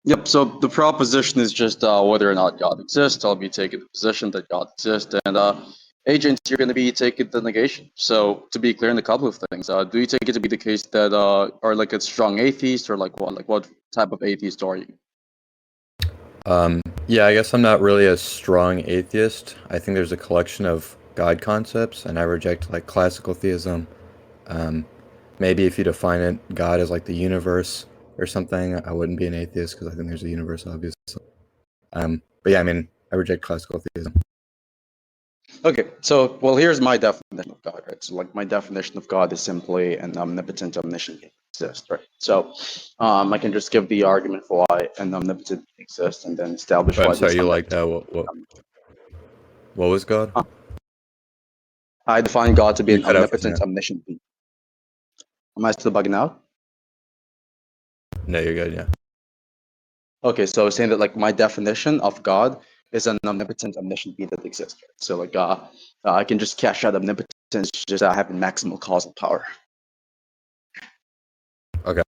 Yep, so the proposition is just whether or not God exists. I'll be taking the position that God exists, and agents, you're going to be taking the negation. So to be clear in a couple of things, do you take it to be the case that are like a strong atheist, or like what? Like what type of atheist are you? Yeah, I guess I'm not really a strong atheist. I think there's a collection of God concepts, and I reject like classical theism. Um, Maybe if you define it, God as like the universe or something, I wouldn't be an atheist because I think there's a universe, obviously. But yeah, I mean, I reject classical theism. Okay, so well, here's my definition of God, right? So like my definition of God is simply an omnipotent, omniscient being exists, right? So I can just give the argument for why an omnipotent being exists, and then establish I'm why sorry, this you like omnipotent. that? What was God? I define God to be You an cut out for a omnipotent, second. omniscient being. Am I still bugging out? No, you're good. Yeah. Okay, so saying that like my definition of God is an omnipotent, omniscient being that exists. Right? So like I can just cash out omnipotence, just having maximal causal power. Okay.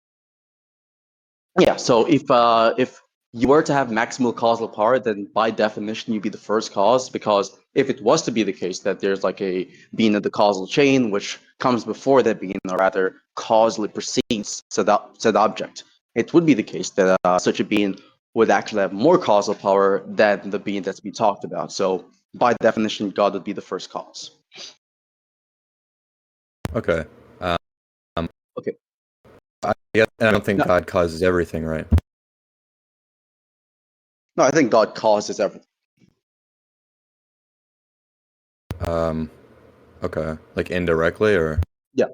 Yeah. So if you were to have maximal causal power, then by definition you'd be the first cause, because if it was to be the case that there's like a being of the causal chain which comes before that being, or rather causally precedes said object, it would be the case that such a being would actually have more causal power than the being that's being talked about. So by definition, God would be the first cause. Okay. Okay. I don't think No, God causes everything, right? no, I think God causes everything. Um, okay. Like indirectly, or Yeah.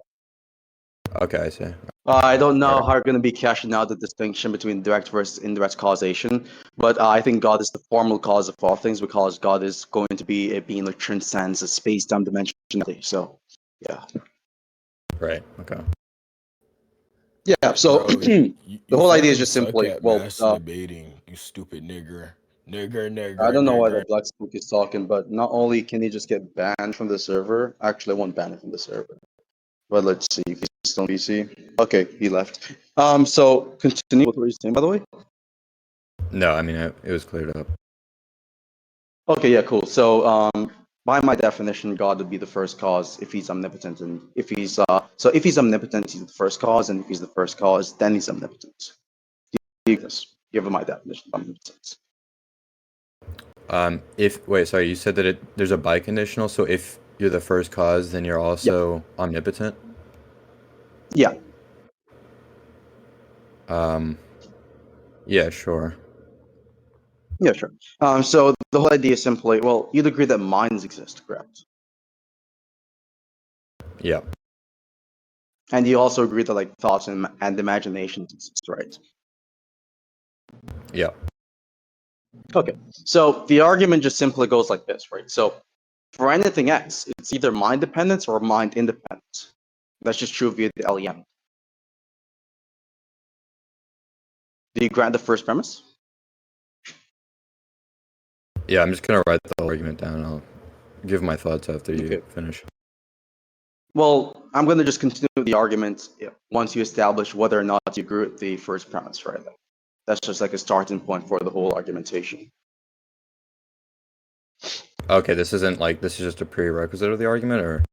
okay, I see. I don't All know right. how you're going to be cashing out the distinction between direct versus indirect causation, but I think God is the formal cause of all things, because God is going to be a being that transcends a space-time dimensionality. So, yeah. Right. Okay. Yeah, so Bro, the you whole idea is fucking just suck simply, at well, master debating, you stupid nigger. Nigger, I nigger, don't know why the nigger. Black Spook is talking, but not only can he just get banned from the server, actually I won't ban him from the server. But let's see if he's still on PC. Okay, he left. So continue with what you're saying, by the way. No, I mean it was cleared up. Okay, yeah, cool. So, by my definition, God would be the first cause if he's omnipotent, and if he's omnipotent, he's the first cause, and if he's the first cause, then he's omnipotent. This, given my definition of omnipotence. If wait, sorry, you said that there's a biconditional, so if you're the first cause, then you're Yep. also omnipotent. Yeah. Um, yeah, sure. Yeah, sure. So the whole idea is simply, well, you'd agree that minds exist, correct? Yeah. And you also agree that like thoughts and imaginations exist, right? Yeah. Okay. So the argument just simply goes like this, right? So for anything X, it's either mind dependent or mind independent. That's just true via the LEM. Do you grant the first premise? Yeah, I'm just gonna write the whole argument down. I'll give my thoughts after you Okay. finish. Well, I'm going to just continue the argument once you establish whether or not you agree with the first premise, right? That's just like a starting point for the whole argumentation. Okay, this is just a prerequisite of the argument, or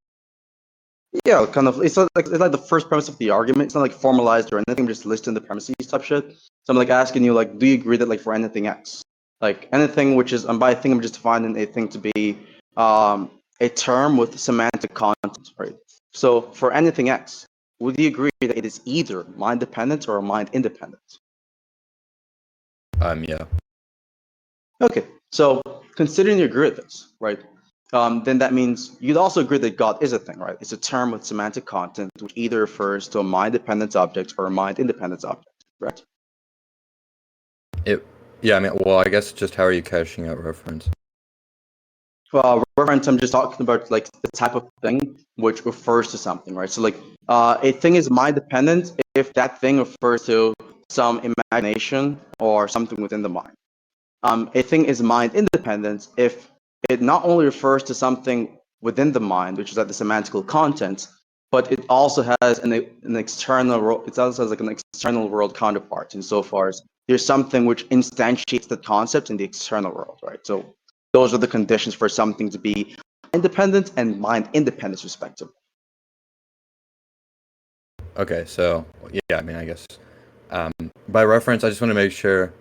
Yeah, kind of. It's like the first premise of the argument. It's not like formalized or anything. I'm just listing the premises type shit. So I'm like asking you, like, do you agree that like for anything X, like anything which is, and by thing I'm just defining a thing to be a term with semantic content, right? So for anything X, would you agree that it is either mind dependent or mind independent? yeah. Okay, so considering you agree with this, right? Then that means you'd also agree that God is a thing, right? It's a term with semantic content which either refers to a mind-dependent object or a mind-independent object, correct? It yeah, I mean, well, I guess just how are you cashing out reference? Reference, I'm just talking about like the type of thing which refers to something, right? So like a thing is mind-dependent if that thing refers to some imagination or something within the mind. A thing is mind independent if it not only refers to something within the mind, which is like the semantical content, but it also has an external it also has like an external world counterpart insofar as there's something which instantiates the concept in the external world, right? So those are the conditions for something to be independent and mind independence, respectively. Okay, so yeah, I mean, I guess by reference, I just want to make sure.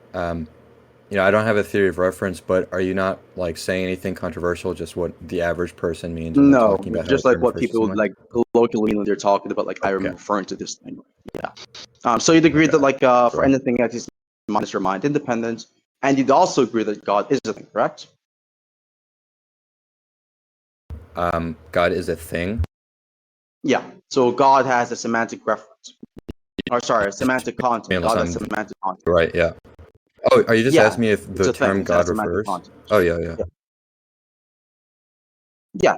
I don't have a theory of reference, but are you not like saying anything controversial? Just what the average person means when they're No, talking about how just a like term what refers to people would something? like colloquially when they're talking about, like, I'm Okay. referring to this thing. Yeah. So you'd agree that, Okay. like, for Sure. anything that is mind independent, and you'd also agree that God is a thing, correct? God is a thing. Yeah. So God has a semantic reference, or sorry, a semantic content. Unless God I'm has semantic content. right. Yeah. Oh, are you just Yeah, asking me if it's the a thing. term It has God semantic refers? content. Oh, yeah. Yeah,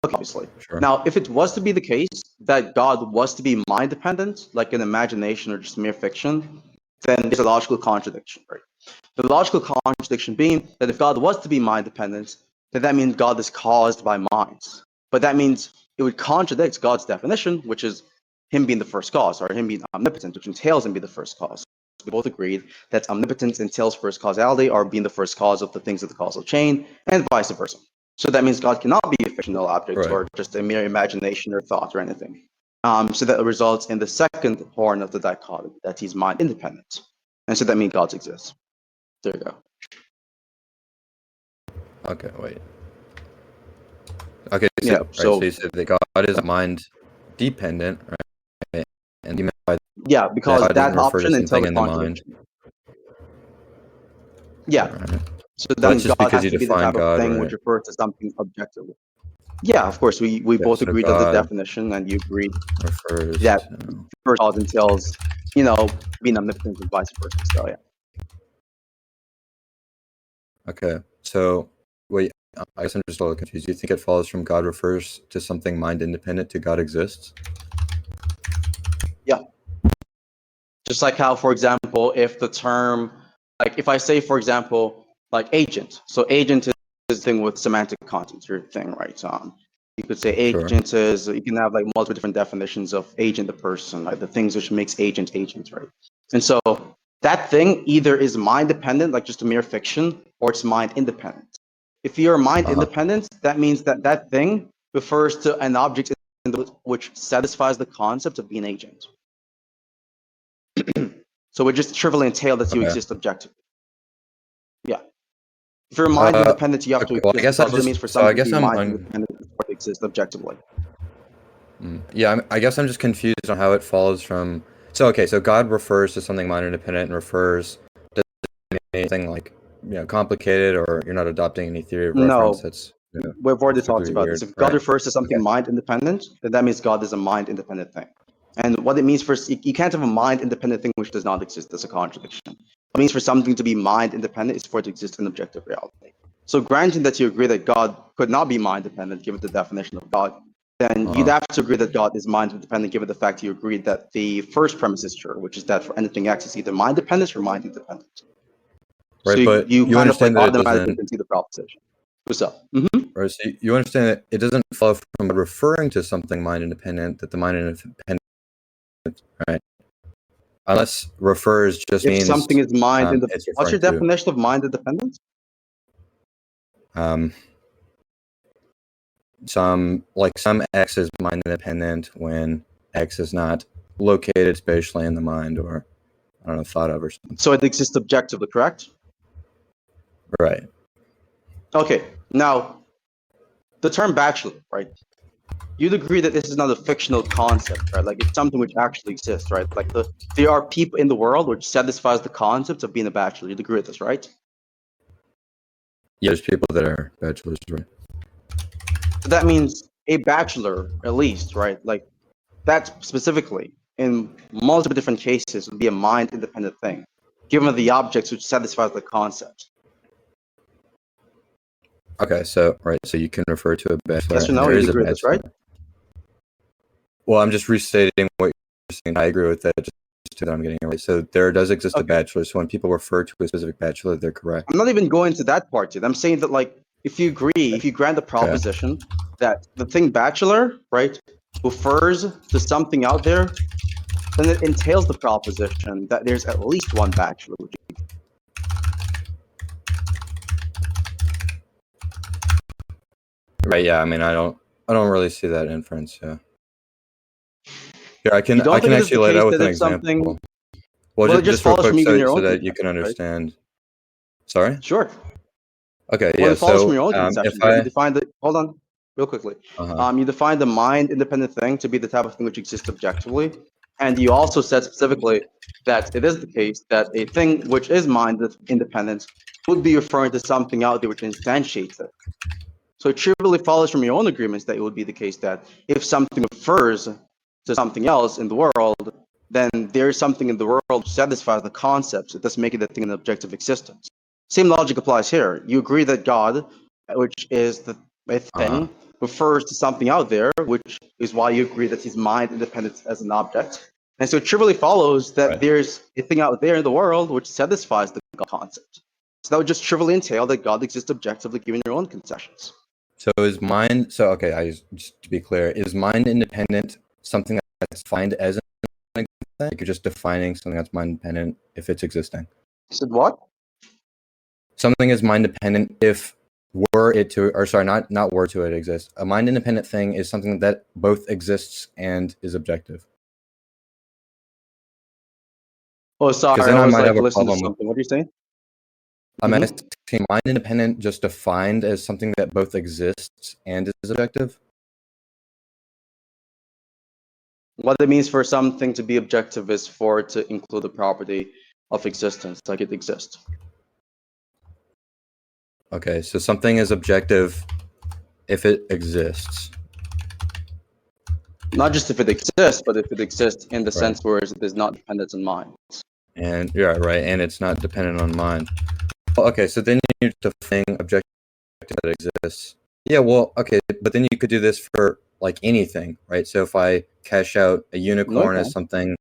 obviously. Sure. Now, if it was to be the case that God was to be mind dependent, like an imagination or just mere fiction, then there's a logical contradiction, right? The logical contradiction being that if God was to be mind dependent, then that means God is caused by minds. But that means it would contradict God's definition, which is him being the first cause, or him being omnipotent, which entails him being the first cause. We both agreed that omnipotence entails first causality, or being the first cause of the things of the causal chain, and vice versa. So that means God cannot be a fictional object, Right. or just a mere imagination or thought or anything. So that results in the second horn of the dichotomy, that he's mind independent. And so that means God exists. There you go. Okay. Wait. Okay. Yeah. So you said that God is mind dependent, right? And you meant by Yeah, that because God that doesn't refer to option something entails a in the mind. contradiction. Yeah. Right. So that Well, that's means just God because has you to be the define type of God, thing which right? refers to something objectively. Yeah, of course. We Yeah. both So agreed on the God definition, and you agreed refers that to. first cause entails, being omnipotent and vice versa. So yeah. Okay. So wait. I guess I'm just a little confused. Do you think it follows from God refers to something mind independent to God exists? Yeah. Just like how, for example, if the term, like if I say, for example, like agent. So agent is this thing with semantic content, your thing, right? You could say Sure. agent is, you can have like multiple different definitions of agent, the person, like the things which makes agent, right? And so that thing either is mind dependent, like just a mere fiction, or it's mind independent. If you're mind independent, that means that that thing refers to an object which satisfies the concept of being agent. So it just trivially entails that you Okay. exist objectively. Yeah. If you're mind independent, you have to Okay. Well, I exist, guess I because what it means just for so I something to guess be I'm mind independent is for it to exist objectively. Yeah, I guess I'm just confused on how it follows from. So okay, so God refers to something mind independent and refers to anything like complicated, or you're not adopting any theory of reference No, that's we've already talked specifically about this. weird, If God right? refers to something Okay. mind independent, then that means God is a mind independent thing. And what it means for, you can't have a mind independent thing which does not exist. That's a contradiction. What it means for something to be mind independent is for it to exist in objective reality. So granting that you agree that God could not be mind dependent given the definition of God, then you'd have to agree that God is mind independent given the fact you agreed that the first premise is true, which is that for anything X is either mind dependent or mind independent. So Right, but you you kind of like understand that it automatically doesn't. can see the proposition. What's up? Right, so you understand that it doesn't follow from referring to something mind independent that the mind independent, right? Unless refers just If means something is mind independent, it's what's referring your to. definition of mind independent? Some X is mind independent when X is not located spatially in the mind, or I don't know, thought of or something. So it exists objectively, correct? Right. Okay. Now, the term bachelor, right? You'd agree that this is not a fictional concept, right? Like it's something which actually exists, right? Like there are people in the world which satisfies the concept of being a bachelor. You'd agree with this, right? Yeah, there's people that are bachelors, right? So that means a bachelor, at least, right? Like that specifically, in multiple different cases, would be a mind independent thing, given the objects which satisfies the concept. Okay, so you can refer to a bachelor, Yes or and no? there You'd is a agree with this, right? bachelor. Well, I'm just restating what you're saying. I agree with that, just that I'm getting it right. So there does exist a Okay. bachelor. So when people refer to a specific bachelor, they're correct. I'm not even going to that part yet. I'm saying that, like, if you grant the proposition that the thing bachelor, right, refers to something out there then it entails the proposition that there's at least one bachelor. Right. Yeah. I mean, I don't really see that inference. Yeah. Here, I can You don't think it is actually the lay it case out with that an if something, example. well, it just just real follows quick, from even your so own that you can conception, right? understand. Sorry. Sure. Okay. Well, Yeah. it follows from So your own if conceptions, right? You define the, hold on, real quickly. uh You define the mind-independent thing to be the type of thing which exists objectively, and you also said specifically that it is the case that a thing which is mind-independent would be referring to something out there which instantiates it. So it trivially follows from your own agreements that it would be the case that if something refers to something else in the world, then there is something in the world which satisfies the concepts. It does make it a thing in objective existence. Same logic applies here. You agree that God, which is a thing, refers to something out there, which is why you agree that he's mind independent as an object. And so it trivially follows that Right. there's a thing out there in the world which satisfies the God concept. So that would just trivially entail that God exists objectively given your own concessions. So is mind? So okay, just to be clear, is mind independent something that's defined as an thing? Like you're just defining something that's mind independent if it's existing. You said what? Something is mind dependent if were it to, or sorry, not were to it exist. A mind independent thing is something that both exists and is objective. Oh, sorry, Because then I I was might like have a listening to problem with. something. What are you saying? I'm asking, mind independent just defined as something that both exists and is objective? What it means for something to be objective is for it to include the property of existence, like it exists. Okay, so something is objective if it exists. Not just if it exists, but if it exists in the Right. sense where it is not dependent on mind. And yeah, right, and it's not dependent on mind. Well, okay, so then you define objective that exists. Yeah, well, okay, but then you could do this for like anything, right? So if I cash out a unicorn No, as something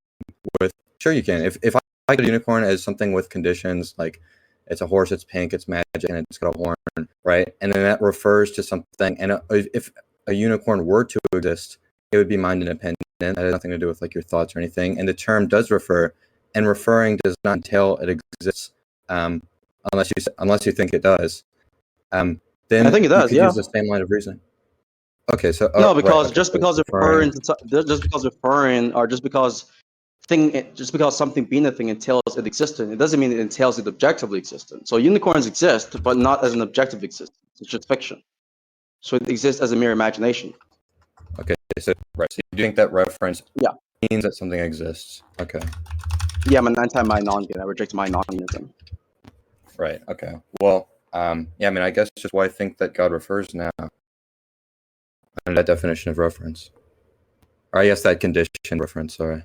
with, sure you can. If I get a unicorn as something with conditions like it's a horse, it's pink, it's magic, and it's got a horn, right? And then that refers to something. And if a unicorn were to exist, it would be mind independent. That has nothing to do with like your thoughts or anything. And the term does refer, and referring does not entail it exists, unless you think it does. Then I think it does. you could Yeah. use the same line of reasoning. Okay, so No, right, because okay, just so because referring, referring, or just because something being a thing entails it existent, it doesn't mean it entails it objectively existent. So unicorns exist, but not as an objective existence. It's just fiction. So it exists as a mere imagination. okay, so right, so you think that reference Yeah. means that something exists? Okay. Yeah, I'm an anti-Meinongian. I reject Meinongianism. Right. Okay. Well, yeah. I mean, I guess just why I think that God refers now, and that definition of reference, or I guess that condition reference. Sorry.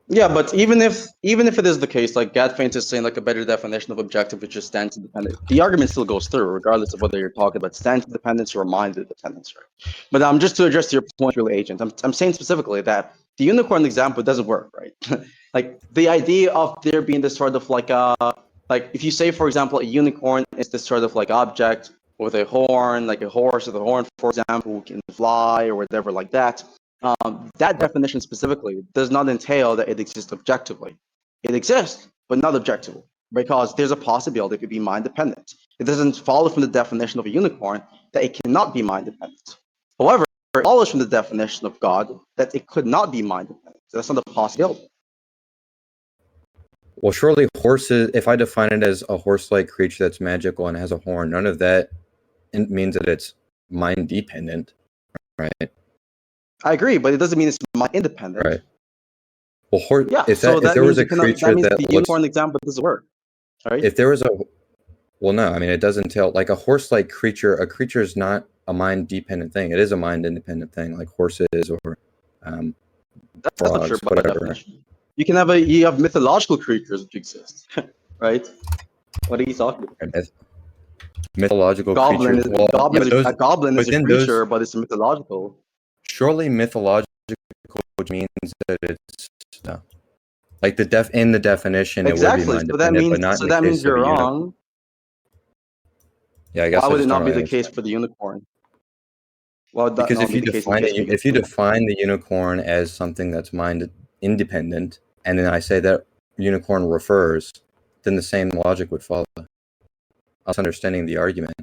Yeah, but even if it is the case, like Gatfaint is saying, like a better definition of objective, which is stance independent, the argument still goes through, regardless of whether you're talking about stance independence or mind independence, right? But just to address your point, really, agent, I'm saying specifically that the unicorn example doesn't work, right? Like the idea of there being this sort of like if you say, for example, a unicorn is this sort of like object with a horn, like a horse with a horn, for example, who can fly or whatever like that. That definition specifically does not entail that it exists objectively. It exists, but not objectively, because there's a possibility it could be mind dependent. It doesn't follow from the definition of a unicorn that it cannot be mind dependent. However, it follows from the definition of God that it could not be mind dependent. So that's not a possibility. Well, surely horses. If I define it as a horse-like creature that's magical and has a horn, none of that means that it's mind dependent, right? I agree, but it doesn't mean it's mind independent. Right. Well, Yeah. if So that there means was a creature that means that the looks, unicorn example doesn't work. Right? if there was a, well, no, I mean, it doesn't entail like a horse-like creature. A creature is not a mind-dependent thing. It is a mind-independent thing, like horses or That's not true frogs, by whatever. definition. You have mythological creatures which exist, right? What are you talking about? Mythological Goblin creatures. is, Well, goblin yeah, is, a goblin is a within creature, but it's mythological. surely mythological, which means that it's no. Like in the definition, Exactly. it would be mind-dependent, but not in the That means case of a you're unicorn. wrong. Yeah, I guess Why I would it just don't not be really the case understand. for the unicorn? Well, would that Because not if be you the case in define case it, if you define the unicorn as something that's mind independent, and then I say that unicorn refers, then the same logic would follow. I was understanding the argument.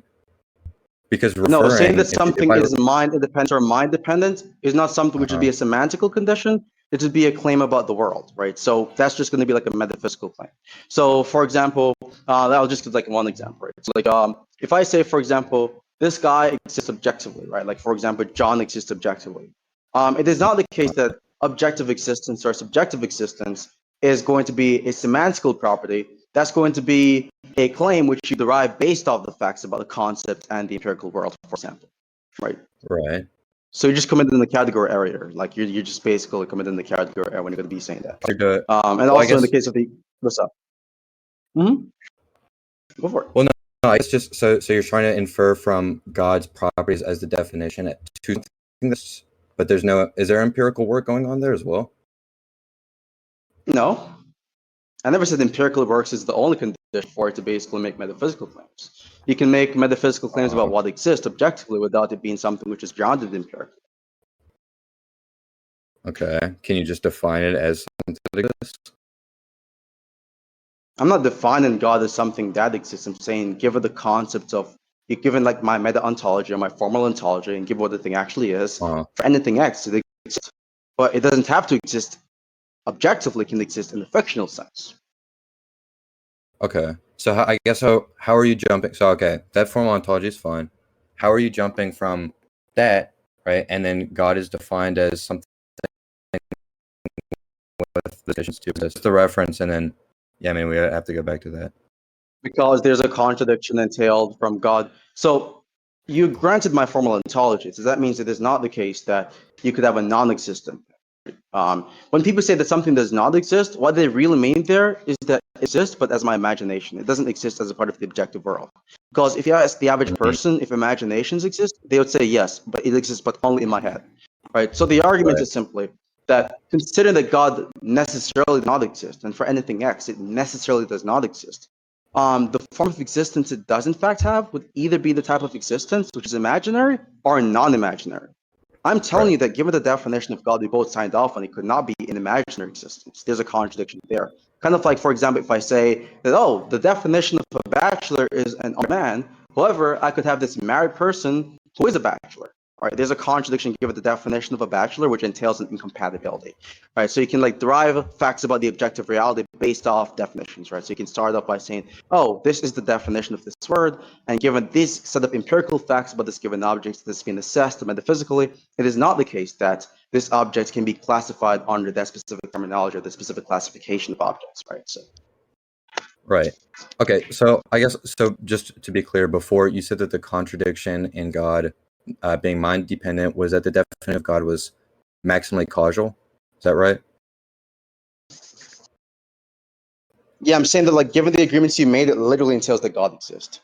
Because No, saying referring, that if something I, is mind independent or mind dependent is not something which would be a semantical condition. It would be a claim about the world, right? So that's just going to be like a metaphysical claim. So, for example, I'll just give like one example, right? So, like, if I say, for example, this guy exists objectively, right? Like, for example, John exists objectively. It is not the case that objective existence or subjective existence is going to be a semantical property. That's going to be a claim which you derive based off the facts about the concept and the empirical world, for example, right? right. So you're just committed in the category error. Like you're just basically committed in the category error when you're going to be saying that. And Well, also in the case of the what's up? Go for it. Well, no, it's just so you're trying to infer from God's properties as the definition to this, but there's no. Is there empirical work going on there as well? No, I never said empirical works is the only condition for it to basically make metaphysical claims. You can make metaphysical claims about what exists objectively without it being something which is grounded empirically. Okay, can you just define it as something that exists? I'm not defining God as something that exists. I'm saying given the concepts of given like my meta ontology or my formal ontology and give what the thing actually is, for anything X, it exists. But it doesn't have to exist objectively, it can exist in the fictional sense. Okay, so I guess how are you jumping? So okay, that formal ontology is fine. How are you jumping from that, right? And then God is defined as something with the additions to this, the reference, and then yeah, I mean we have to go back to that. Because there's a contradiction entailed from God. So you granted my formal ontology. So that means it is not the case that you could have a non-existent. When people say that something does not exist, what they really mean there is that it exists, but as my imagination. It doesn't exist as a part of the objective world. Because if you ask the average person if imaginations exist, they would say yes, but it exists, but only in my head. Right? So the argument is simply that considering that God necessarily does not exist, and for anything X, it necessarily does not exist, the form of existence it does in fact have would either be the type of existence which is imaginary or non-imaginary. I'm telling you that given the definition of God we both signed off on, it could not be an imaginary existence. There's a contradiction there. Kind of like, for example, if I say that, oh, the definition of a bachelor is an old man, however, I could have this married person who is a bachelor. All right, there's a contradiction given the definition of a bachelor, which entails an incompatibility. All right, so you can like derive facts about the objective reality based off definitions, right? So you can start off by saying, oh, this is the definition of this word, and given this set of empirical facts about this given object that's been assessed metaphysically, it is not the case that this object can be classified under that specific terminology or the specific classification of objects, right? So. Right. Okay. So I guess just to be clear, before you said that the contradiction in God being mind dependent was that the definition of God was maximally causal. Is that right? Yeah, I'm saying that like given the agreements you made, it literally entails that God exists.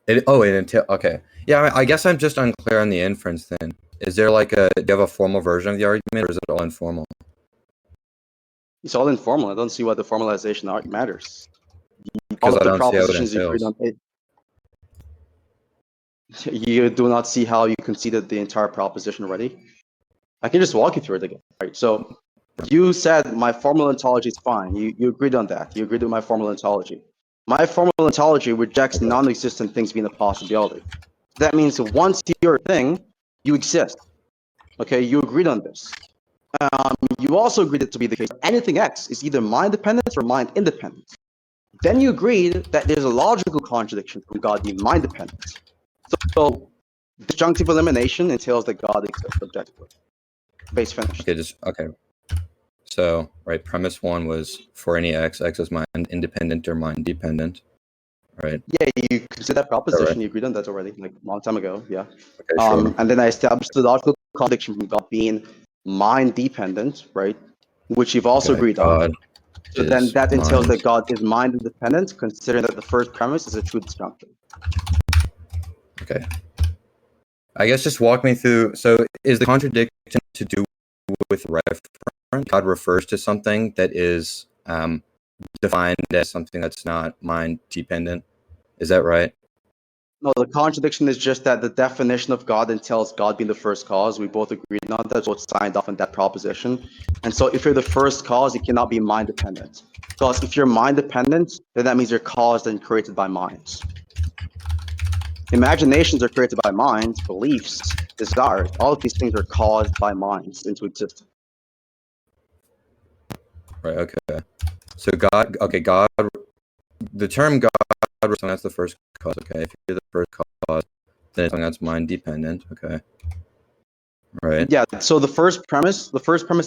It entails. Okay. Yeah. I guess I'm just unclear on the inference. Then is there like do you have a formal version of the argument, or is it all informal? It's all informal. I don't see why the formalization matters. Because all of I the don't see how it propositions you agreed entails. on it. You do not see how you conceded the entire proposition already. I can just walk you through it again. Right. So you said my formal ontology is fine. You agreed on that. You agreed with my formal ontology. My formal ontology rejects non-existent things being a possibility. That means once you're a thing, you exist. Okay, you agreed on this. You also agreed it to be the case that anything X is either mind dependent or mind independent. Then you agreed that there's a logical contradiction from God being mind dependent. So disjunctive elimination entails that God exists objectively. Base finished. Okay. Okay. So right, premise one was for any X is mind independent or mind dependent. Right. Yeah, you consider that proposition. Right. You agreed on that already, like a long time ago. Yeah. Okay. Sure. And then I established the logical contradiction from God being mind dependent, right? Which you've also agreed on. So then that entails that God is mind independent, considering that the first premise is a true disjunction. Okay. I guess just walk me through. So is the contradiction to do with reference? God refers to something that is defined as something that's not mind dependent. Is that right? No, the contradiction is just that the definition of God entails God being the first cause. We both agreed on that, so it's signed off on that proposition. And so if you're the first cause, you cannot be mind dependent. Because if you're mind dependent, then that means you're caused and created by minds. Imaginations are created by minds, beliefs, desires. All of these things are caused by minds into existence. Right. Okay. So God. Okay. God. The term God. That's the first cause. Okay. If you're the first cause, then that's mind dependent. Okay. Right. Yeah. So the first premise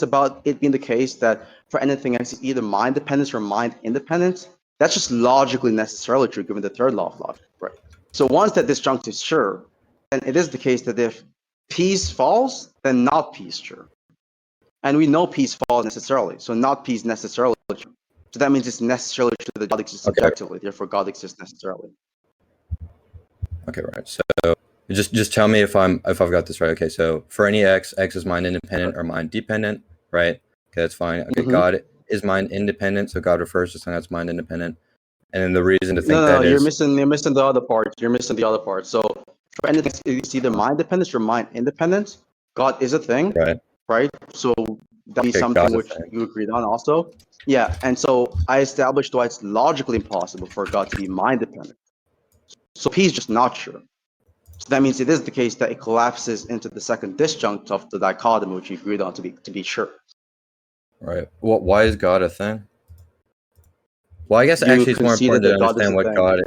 about it being the case that for anything it's either mind dependence or mind independence, that's just logically necessarily true given the third law of logic. Right. So once that disjunct is sure, then it is the case that if P is false, then not P is true. And we know P is false necessarily, so not P is necessarily true. So that means it's necessarily true that God exists objectively, therefore God exists necessarily. Okay, right. So just tell me if I've got this right. Okay, so for any x is mind independent or mind dependent, right? Okay, that's fine. Okay, God is mind independent, so God refers to something that's mind independent. And then the reason to think No, you're missing the other part. You're missing the other part. So for anything, it's either mind dependence or mind independence. God is a thing, right? So that'd be something which you agreed on also. Yeah, and so I established why it's logically impossible for God to be mind dependent. So P is just not true. So that means it is the case that it collapses into the second disjunct of the dichotomy, which you agreed on to be sure. Right. Well, why is God a thing? Well, I guess actually it's more important to understand what God is.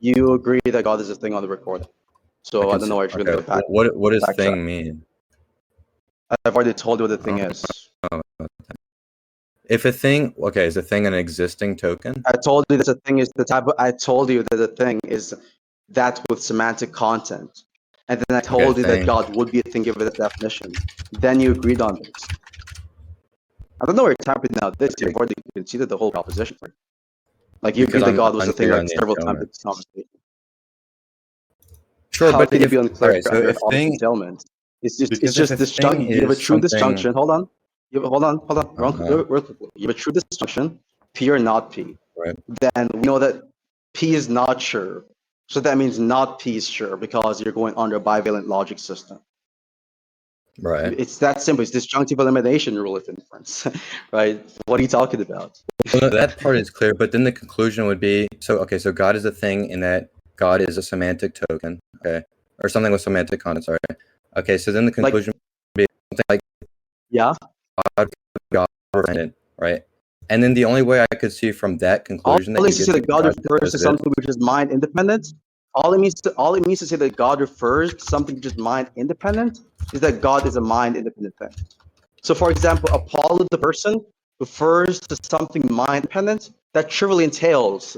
You agree that God is a thing on the recording. So I don't know why you're going to go back. What does thing mean? I've already told you what the thing is. If a thing, okay, is a thing an existing token? I told you that a thing is the type of, I told you that a thing is that with semantic content. And then I told you that God would be a thing given the definition. Then you agreed on this. I don't know where you're typing out this. You've already conceded the whole proposition. Like you agreed that God was a thing like several times in this conversation. Sure, how but can you be unclear? Right, so if thing, it's just disjunction. You have a true disjunction. Hold on. Hold on. Real quickly. You have a true disjunction, P or not P. Right. Then we know that P is not sure. So that means not P is sure because you're going under a bivalent logic system. Right. It's that simple. It's disjunctive elimination rule of inference, right? What are you talking about? Well, no, that part is clear, but then the conclusion would be, so God is a thing in that God is a semantic token, okay? Or something with semantic content, sorry. Okay, so then the conclusion would be something like God, right? And then the only way I could see from that conclusion that you get that God refers to something which is mind independent. All it means to say that God refers to something which is mind independent is that God is a mind independent thing. So, for example, Apollo the person refers to something mind independent that trivially entails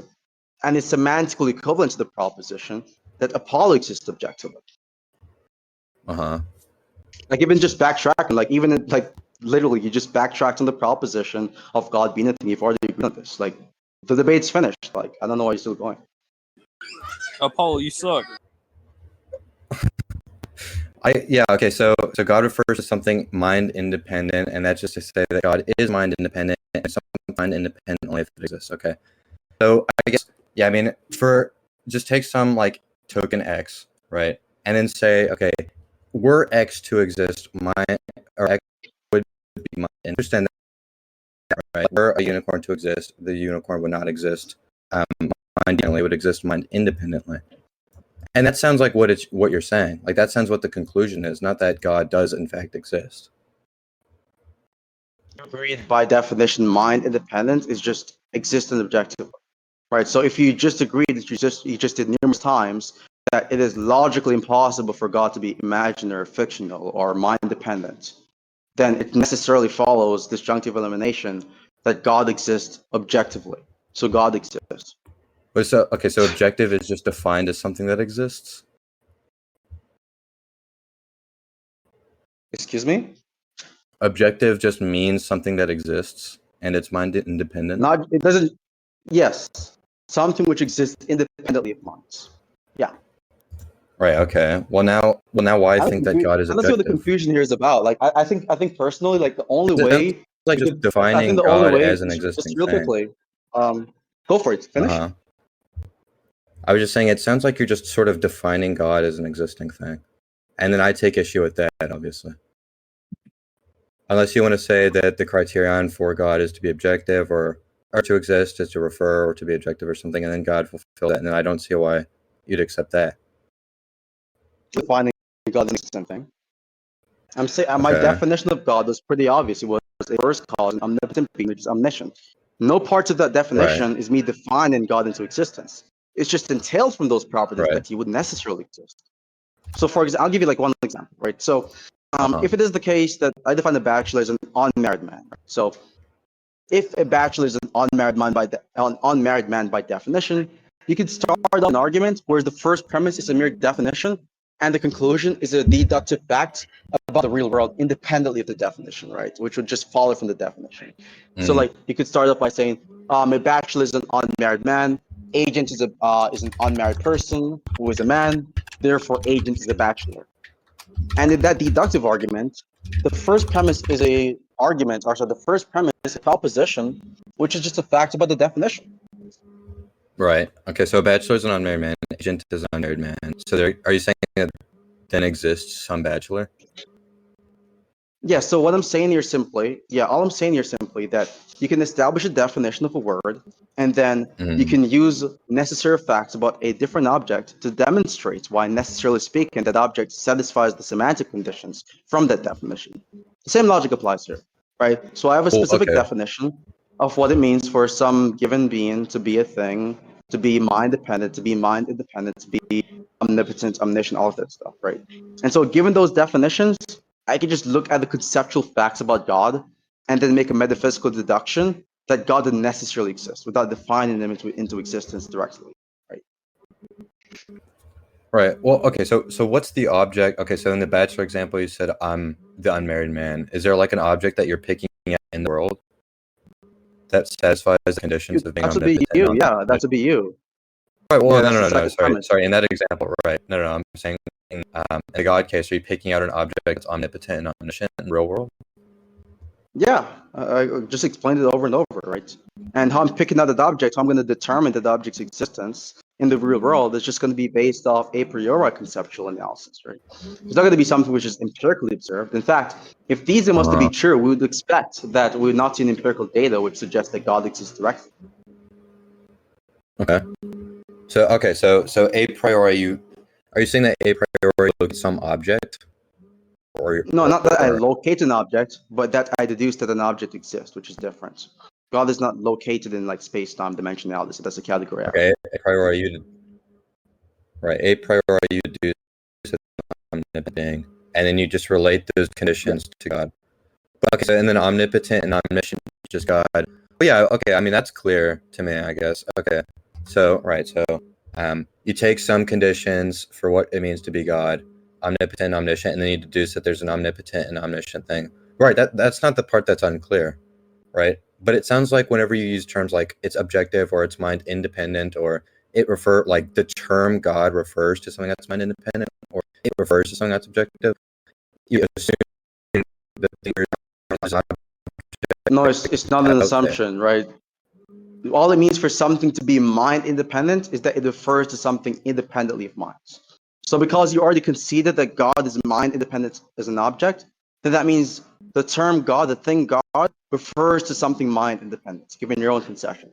and is semantically equivalent to the proposition that Apollo exists objectively. Like even just backtracking, like even like literally you just backtracked on the proposition of God being a thing. You've already agreed on this. Like the debate's finished. Like I don't know why you're still going. Apollo, you suck. Okay, so God refers to something mind independent, and that's just to say that God is mind independent and something mind independent only if it exists. Okay. So I guess I mean just take some like token X, right? And then say, okay, were X to exist, X would be mind. Understand that, right? Were a unicorn to exist, the unicorn would not exist. Mind only would exist mind independently. And that sounds like what you're saying. Like that sounds what the conclusion is, not that God does in fact exist. Agreed. By definition, mind independent is just existent objectively, right? So if you just agreed that you just did numerous times that it is logically impossible for God to be imaginary, fictional, or mind dependent, then it necessarily follows disjunctive elimination that God exists objectively. So God exists. But so objective is just defined as something that exists? Excuse me? Objective just means something that exists and it's mind independent? It doesn't, yes. Something which exists independently of minds. Yeah. Right, okay. Well now why I think that God is objective. That's what the confusion here is about. Like I think personally, like the only way like just defining God as an existing real quickly, go for it. Finish. I was just saying it sounds like you're just sort of defining God as an existing thing. And then I take issue with that, obviously. Unless you want to say that the criterion for God is to be objective or to exist is to refer or to be objective or something, and then God fulfills that, and then I don't see why you'd accept that. Defining God as an existing thing. I'm saying my Okay. definition of God was pretty obvious. It was a first cause, an omnipotent being, which is omniscient. No parts of that definition is me defining God into existence. It's just entailed from those properties Right. that he would necessarily exist. So, for example, I'll give you like one example, right? So, if it is the case that I define a bachelor as an unmarried man, right? So if a bachelor is an unmarried man by definition, you could start an argument where the first premise is a mere definition and the conclusion is a deductive fact about the real world independently of the definition, right? Which would just follow from the definition. So like you could start off by saying, a bachelor is an unmarried man, agent is an unmarried person who is a man, therefore agent is a bachelor. And in that deductive argument, the first premise is a argument, or so the first premise is a proposition, which is just a fact about the definition. Right. Okay, so a bachelor is an unmarried man, an agent is an unmarried man. So are you saying that then exists some bachelor? Yeah, so what I'm saying here simply, all I'm saying here simply that you can establish a definition of a word, and then you can use necessary facts about a different object to demonstrate why, necessarily speaking, that object satisfies the semantic conditions from that definition. The same logic applies here, right? So I have a specific definition of what it means for some given being to be a thing, to be mind-dependent, to be mind-independent, to be omnipotent, omniscient, all of that stuff, right? And so given those definitions, I can just look at the conceptual facts about God and then make a metaphysical deduction that God didn't necessarily exist without defining them into existence directly, right? Right. Well, okay, so what's the object? Okay, so in the bachelor example, you said I'm the unmarried man. Is there like an object that you're picking up in the world that satisfies the conditions of being That would be omnipotent? you, yeah, that would be you. Right, well, Yeah, that's the no, second premise. sorry, in that example, right, no, I'm saying, in the God case, are you picking out an object that's omnipotent and omniscient in the real world? Yeah, I just explained it over and over, right? And how I'm picking out that object, how I'm going to determine that object's existence in the real world is just going to be based off a priori conceptual analysis, right? It's not going to be something which is empirically observed. In fact, if these are to be true, we would expect that we would not see empirical data which suggests that God exists directly. Okay. So a priori, are you saying that a priori look at some object? No, not that I locate an object, but that I deduce that an object exists, which is different. God is not located in like space-time dimensionality, so that's a category. Okay, a priori you deduce that omnipotent, and then you just relate those conditions to God. Okay, so and then omnipotent and omniscient is just God. Well, yeah, okay, I mean that's clear to me, I guess. Okay, so you take some conditions for what it means to be God, omnipotent, omniscient, and then you deduce that there's an omnipotent and omniscient thing. Right, that's not the part that's unclear, right? But it sounds like whenever you use terms like it's objective or it's mind independent or like the term God refers to something that's mind independent or it refers to something that's objective, you assume that no, it's not an assumption, right? All it means for something to be mind independent is that it refers to something independently of mind. So because you already conceded that God is mind independent as an object, then that means the term God, the thing God, refers to something mind independent, given your own concession.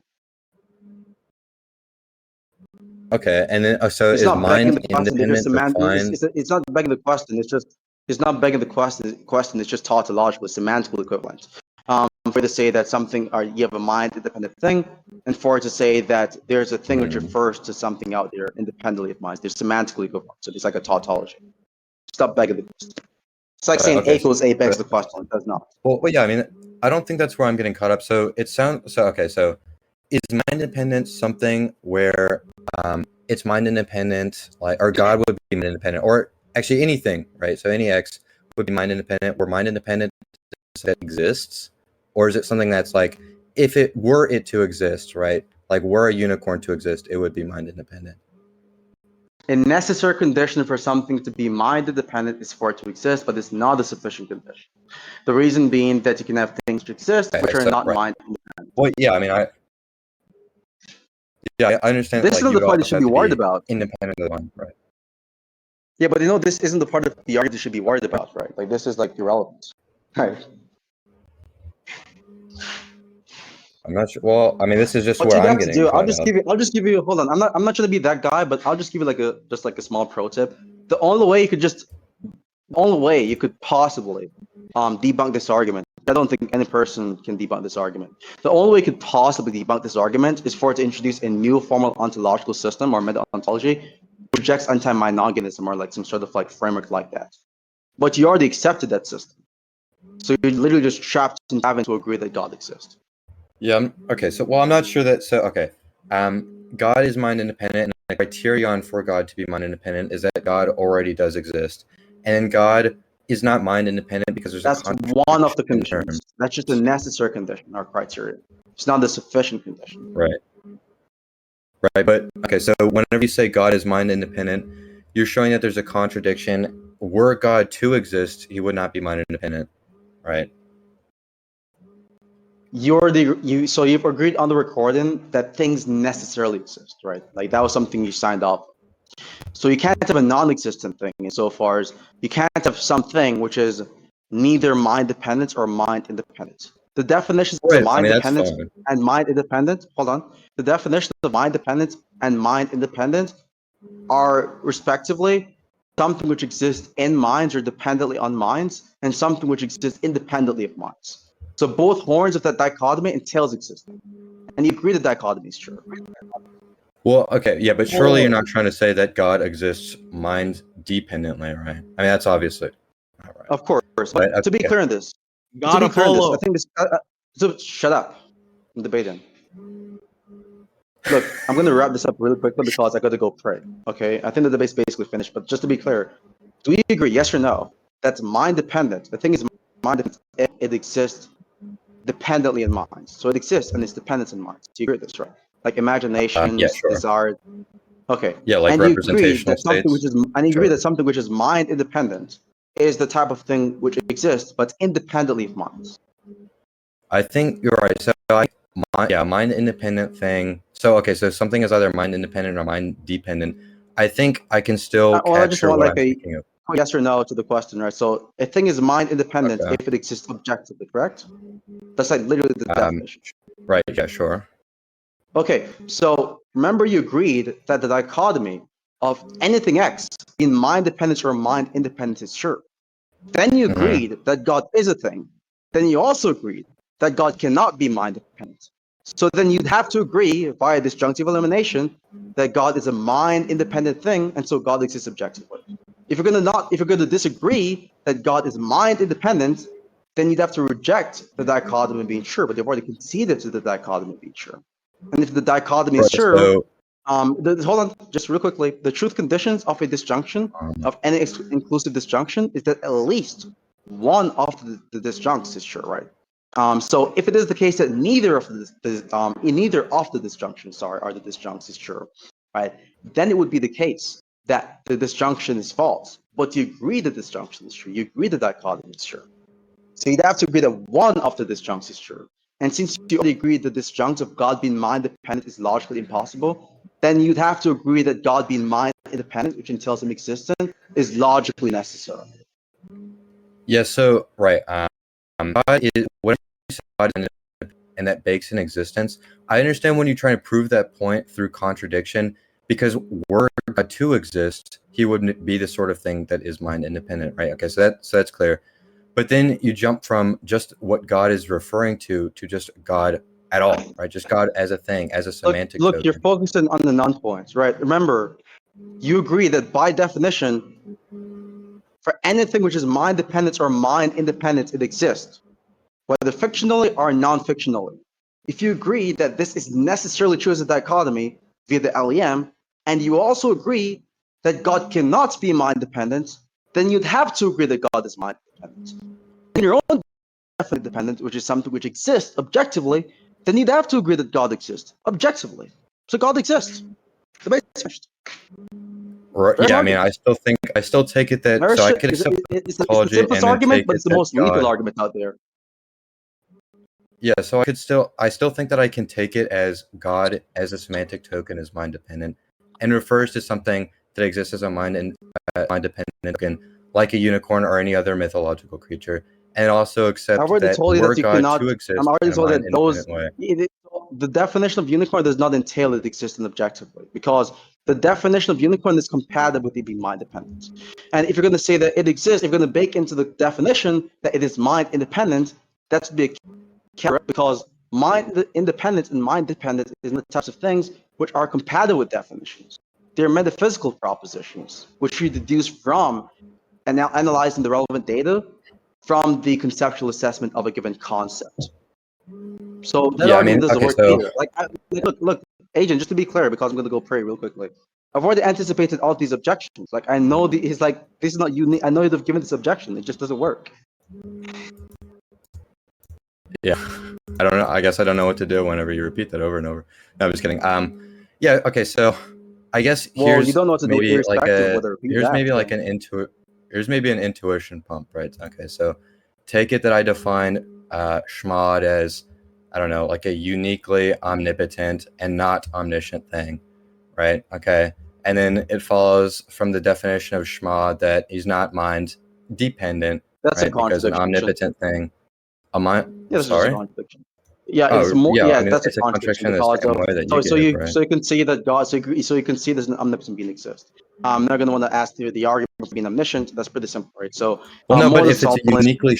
Okay, and then so it's is not mind begging the question because defined? it's not begging the question. It's not begging the question. It's just tautological, semantical equivalent. For to say that something or you have a mind independent thing, and for it to say that there's a thing which refers to something out there independently of mind. There's semantically equivalent. So it's like a tautology. Stop begging the question. It's like saying A equals A begs the question. It does not. Well, yeah, I mean, I don't think that's where I'm getting caught up. So it sounds so is mind independent something where it's mind independent, like, or God would be mind independent, or actually anything, right? So any X would be mind independent, where mind independent that exists, or is it something that's like, if it were it to exist, right? Like, were a unicorn to exist, it would be mind independent. A necessary condition for something to be mind independent is for it to exist, but it's not a sufficient condition. The reason being that you can have things to exist which are not mind independent. Well, yeah, I mean, Yeah, I understand. This Like isn't you the would part you also should have be to worried be about. independent of the mind, right? Yeah, but this isn't the part of the argument you should be worried about, right? Like this is like irrelevant, right? I'm not sure. Well, I mean, this is just What where you'd I'm have to getting do, caught up. I'll just give you. Hold on, I'm not trying to be that guy, but I'll just give you like a small pro tip. The only way you could possibly debunk this argument. I don't think any person can debunk this argument. The only way you could possibly debunk this argument is for it to introduce a new formal ontological system or meta-ontology which rejects anti-monoganism or like some sort of like framework like that. But you already accepted that system. So you're literally just trapped in having to agree that God exists. Yeah. Okay. So, well, I'm not sure that. So, okay. God is mind independent, and the criterion for God to be mind independent is that God already does exist, and God is not mind independent because there's a That's one of the contradiction in conditions. terms. That's just a necessary condition or criteria. It's not the sufficient condition. Right. Right. But okay. So, whenever you say God is mind independent, you're showing that there's a contradiction. Were God to exist, he would not be mind independent, right? So you've agreed on the recording that things necessarily exist, right? Like that was something you signed off. So you can't have a non-existent thing insofar as you can't have something which is neither mind dependent or mind independent. The definitions of Right. I mind mean, that's dependent fine. and mind independent, hold on. The definitions of mind dependent and mind independent are respectively something which exists in minds or dependently on minds, and something which exists independently of minds. So both horns of that dichotomy entails existence. And you agree that dichotomy is true. Well, okay, yeah, but surely you're not trying to say that God exists mind dependently, right? I mean, that's obviously not right. Of course. But But to be okay. clear on this, God Apollo. I think this. So shut up. I'm debating. Look, I'm going to wrap this up really quickly because I got to go pray. Okay, I think the debate's basically finished. But just to be clear, do we agree, yes or no, that's mind dependent? The thing is, mind dependent. It exists dependently in minds. So it exists and it's dependent in minds. Do you agree with this, right? Like Yeah, imaginations, sure. desires. Okay. Yeah, like And you agree representational that something which states. is, and you agree Sure. that something which is mind independent is the type of thing which exists, but independently of minds. I think you're right. So, mind independent thing. So, okay, so something is either mind independent or mind dependent. I think I can still Well, I just capture want what like I'm a thinking of. yes or no to the question, right? So a thing is mind independent Okay. if it exists objectively, correct? That's like literally the Um, definition. right. Yeah, sure. Okay, so remember you agreed that the dichotomy of anything X in mind dependence or mind independence is true. Then you Mm-hmm. agreed that God is a thing. Then you also agreed that God cannot be mind dependent. So then you'd have to agree via disjunctive elimination that God is a mind independent thing, and so God exists objectively. If you're gonna disagree that God is mind independent, then you'd have to reject the dichotomy being true. But they've already conceded to the dichotomy being true. And if the dichotomy is Right. true, So, hold on, just real quickly. The truth conditions of a disjunction, of any inclusive disjunction, is that at least one of the disjuncts is true, right? So if it is the case that neither of the disjunctions are the disjuncts is true, right? Then it would be the case that the disjunction is false. But you agree the disjunction is true. You agree the dichotomy is true. So you'd have to agree that one of the disjuncts is true. And since you already agreed that the disjunct of God being mind dependent is logically impossible, then you'd have to agree that God being mind independent, which entails him existent, is logically necessary. yeah. So, right. God is what you say God is and that bakes in existence. I understand when you're trying to prove that point through contradiction, because were God to exist, he wouldn't be the sort of thing that is mind independent, right? Okay, so that's clear. But then you jump from just what God is referring to just God at all, right? Just God as a thing, as a semantic Look, you're token. focusing on the non-points, right? Remember, you agree that by definition, for anything which is mind dependent or mind independent, it exists, whether fictionally or non-fictionally. If you agree that this is necessarily true as a dichotomy via the LEM, and you also agree that God cannot be mind dependent, then you'd have to agree that God is mind dependent. In your own definite dependent, which is something which exists objectively, then you'd have to agree that God exists objectively. So God exists. The base is finished. Right, Very yeah, I mean, argument. I still take it that, Very so I could accept it's the ontology simplest and then argument, take but it it's the that most lethal God. argument out there. Yeah, so I still think that I can take it as God as a semantic token is mind dependent, and refers to something that exists as a mind dependent token, like a unicorn or any other mythological creature, and it also I accepts already that told you were that you God cannot. to I'm exist already in a told mind that those. independent way. The definition of unicorn does not entail it existing objectively, because the definition of unicorn is compatible with it being mind dependent. And if you're going to say that it exists, if you're going to bake into the definition that it is mind independent, that's be a carrot, because mind independence and mind dependence is the types of things which are compatible with definitions. They're metaphysical propositions, which we deduce from and now analyzing the relevant data from the conceptual assessment of a given concept. So that Yeah, I argument mean, doesn't okay, work so either. Look, agent. Just to be clear, because I'm going to go pray real quickly. I've already anticipated all these objections. Like I know he's like this is not unique. I know you've given this objection. It just doesn't work. yeah, I don't know. I guess I don't know what to do whenever you repeat that over and over. No, I'm just kidding. Yeah, okay, so I guess Well, you don't know what to do, irrespective of whether repeat here's that. maybe like So. here's maybe an intuition pump, right? Okay, so take it that I define Shmad as, I don't know, like a uniquely omnipotent and not omniscient thing, right? Okay, and then it follows from the definition of Shmad that he's not mind dependent, That's a right? Because an contradiction. omnipotent thing, a mind. Yeah, this is just a Sorry. contradiction. Yeah, it's Oh, more. yeah. I Yeah, mean, that's a it's a contradiction contradiction in the because same of. way that So, you so gave, you right? so you can see that God. So you can see there's an omnipotent being exists. I'm not going to want to ask the argument for being omniscient. That's pretty simple, right? So, Well, no, more but or less if it's a solving is. uniquely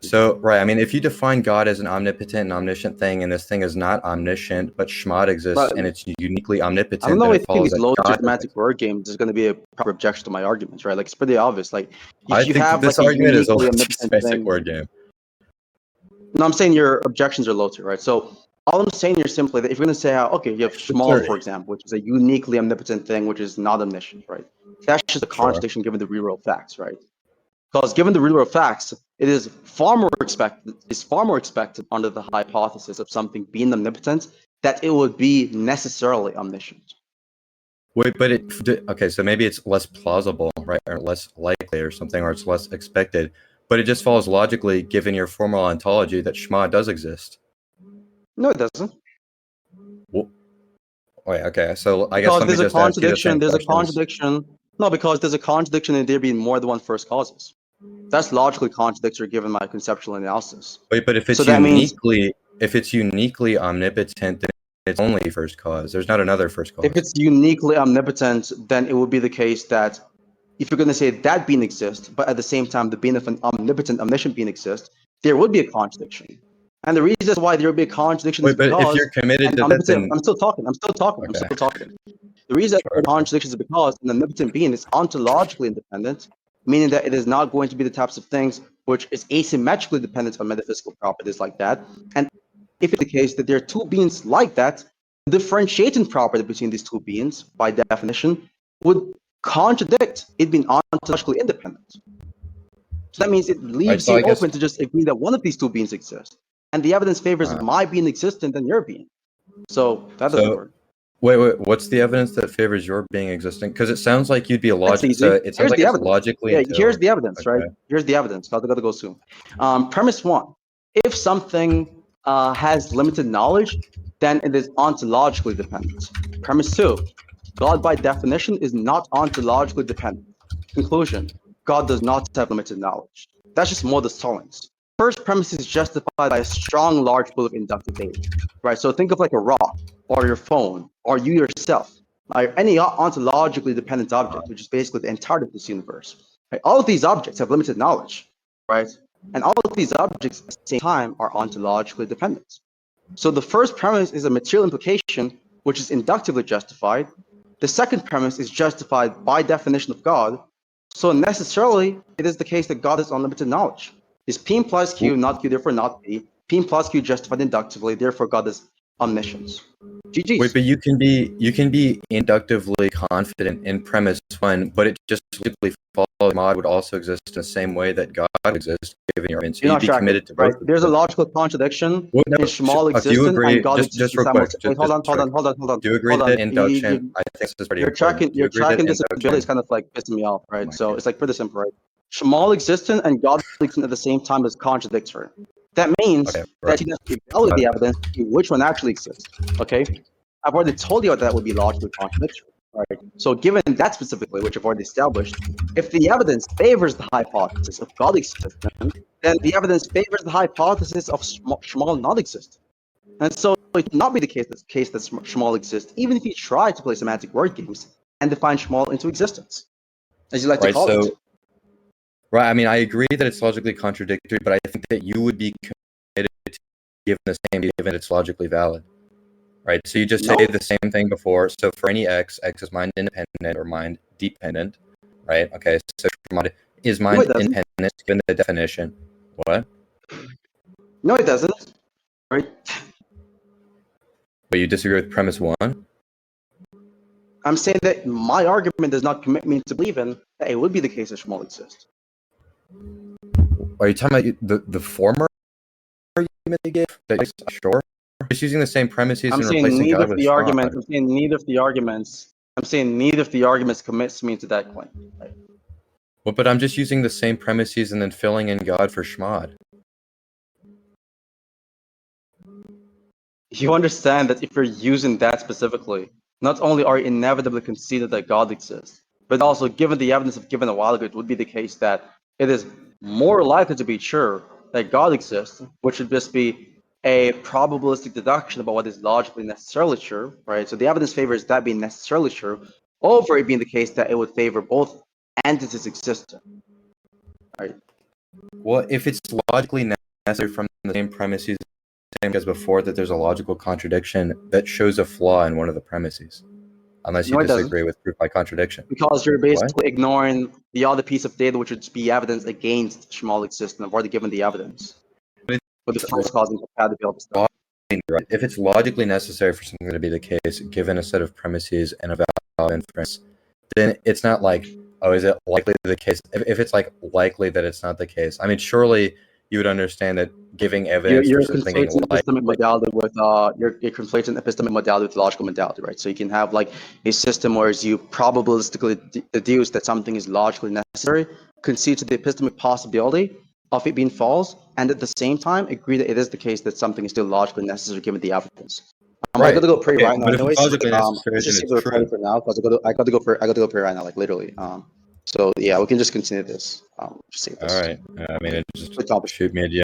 so right, I mean, if you define God as an omnipotent and omniscient thing, and this thing is not omniscient, but Shmad exists But and it's uniquely I don't omnipotent, know then if it in follows these that low God doesn't semantic exist. word games there's going to be a proper objection to my arguments, right? Like it's pretty obvious. Like I if you think have this like a argument is a uniquely too omnipotent basic thing. word game. No, I'm saying your objections are low tier, right? So all I'm saying here is simply that if you're going to say, okay, you have small, for example, which is a uniquely omnipotent thing, which is not omniscient, right? That's just a Sure. contradiction given the real world facts, right? Because given the real world facts, it is far more expected under the hypothesis of something being omnipotent that it would be necessarily omniscient. Wait, but okay, so maybe it's less plausible, right, or less likely, or something, or it's less expected. But it just follows logically, given your formal ontology, that Shema does exist. No, it doesn't. Well, wait, okay, so I guess Because let me there's a just ask you the contradiction. same There's a questions. contradiction. No, because there's a contradiction in there being more than one first causes. That's logically contradictory given my conceptual analysis. Wait, but So that means if it's uniquely omnipotent, then it's only first cause. There's not another first if cause. it's uniquely omnipotent, then it would be the case that if you're going to say that being exists, but at the same time the being of an omnipotent, omniscient being exists, there would be a contradiction. And the reason why there would be a contradiction is Wait, but if because you're committed an to that, omnipotent. then I'm still talking. I'm still talking. I'm okay, still talking. The reason sure. the contradiction is because an omnipotent being is ontologically independent, meaning that it is not going to be the types of things which is asymmetrically dependent on metaphysical properties like that. And if it's the case that there are two beings like that, the differentiating property between these two beings, by definition, would contradict it being ontologically independent. So that means it All right, leaves so you I guess open to just agree that one of these two beings exists. And the evidence favors uh, my being existent than your being. So that doesn't so work. wait, what's the evidence that favors your being existing? Because it sounds like you'd be That's logic. So easy. it sounds Here's like the it's evidence. logically Yeah, here's entailed. the evidence, right? Okay. Here's the evidence. Gotta go soon. Premise one: if something has limited knowledge, then it is ontologically dependent. Premise two: God, by definition, is not ontologically dependent. Conclusion: God does not have limited knowledge. That's just modus tollens. First premise is justified by a strong, large pool of inductive data, right? So think of like a rock, or your phone, or you yourself. Like any ontologically dependent object, which is basically the entirety of this universe. Right? All of these objects have limited knowledge, right? And all of these objects at the same time are ontologically dependent. So the first premise is a material implication, which is inductively justified. The second premise is justified by definition of God. So necessarily, it is the case that God has unlimited knowledge. Is P implies Q, not Q, therefore not P. P implies Q justified inductively, therefore God is omniscience. Wait, GG's. but you can be inductively confident in premise one, but it just simply follows mod would also exist in the same way that God exists, given your so You're you'd not be tracking, committed to right? both of There's a those. logical contradiction Well, no, in Shmal do you existent and agree? God Just existing real quick. simultaneously. Wait, hold on, hold on, hold on, hold on, Do you agree hold that on. induction? I think this is pretty You're important. tracking, Do you you're agree that tracking disability is induction? kind of like pissing me off, Oh right? my So God. it's like pretty simple, right? Shmal existent and God existent at the same time is contradictory. That means Okay, that right. you have to evaluate the evidence to see which one actually exists. Okay, I've already told you that would be logically contradictory. Right. So given that specifically, which I've already established, if the evidence favors the hypothesis of God existence, then the evidence favors the hypothesis of Schmal not exist. And so it would not be the case that Schmal exists, even if you try to play semantic word games and define Schmal into existence, as you like to Right. call it. So, right. I mean, I agree that it's logically contradictory, but I think that you would be committed to given the same given it's logically valid. Right. So you just say No. the same thing before. So for any x is mind independent or mind dependent. Right. Okay. So is No, mind it doesn't. independent given the definition? What? No, it doesn't. Right. But you disagree with premise one? I'm saying that my argument does not commit me to believing that it would be the case that Schmal exists. Are you talking about the former argument they gave? That you're sure? Just using the same premises I'm and saying replacing neither God of with the Schmal. arguments. I'm saying neither of the arguments. I'm saying neither of the arguments commits me to that claim. Right? Well, but I'm just using the same premises and then filling in God for Schmod. You understand that if you're using that specifically, not only are you inevitably conceded that God exists, but also given the evidence of given a while ago, it would be the case that it is more likely to be true that God exists, which would just be a probabilistic deduction about what is logically necessarily true, right? So the evidence favors that being necessarily true over it being the case that it would favor both entities existing, right? Well, if it's logically necessary from the same premises same as before that there's a logical contradiction, that shows a flaw in one of the premises. Unless you No, it doesn't. disagree with proof by contradiction. Because you're What? basically ignoring the other piece of data, which would be evidence against Schmal existence. I've already given the evidence. But But the first cause incompatibility stuff. Right. If it's logically necessary for something to be the case, given a set of premises and a valid inference, then it's not like, oh, is it likely the case? If it's like likely that it's not the case, I mean, surely you would understand that giving evidence You're for something being conflating epistemic likely. modality with you're conflating epistemic modality with logical modality, right? So you can have like a system where you probabilistically deduce that something is logically necessary, concede to the epistemic possibility of it being false, and at the same time agree that it is the case that something is still logically necessary given the evidence. I Right. gotta go pray Okay, right now. but if it's Anyways, logically necessary, let's then just it's save the recording true. for now because I gotta go pray right now, like literally. So yeah, we can just continue this. Just save All this. right. I mean, just Good topic. shoot me a DM.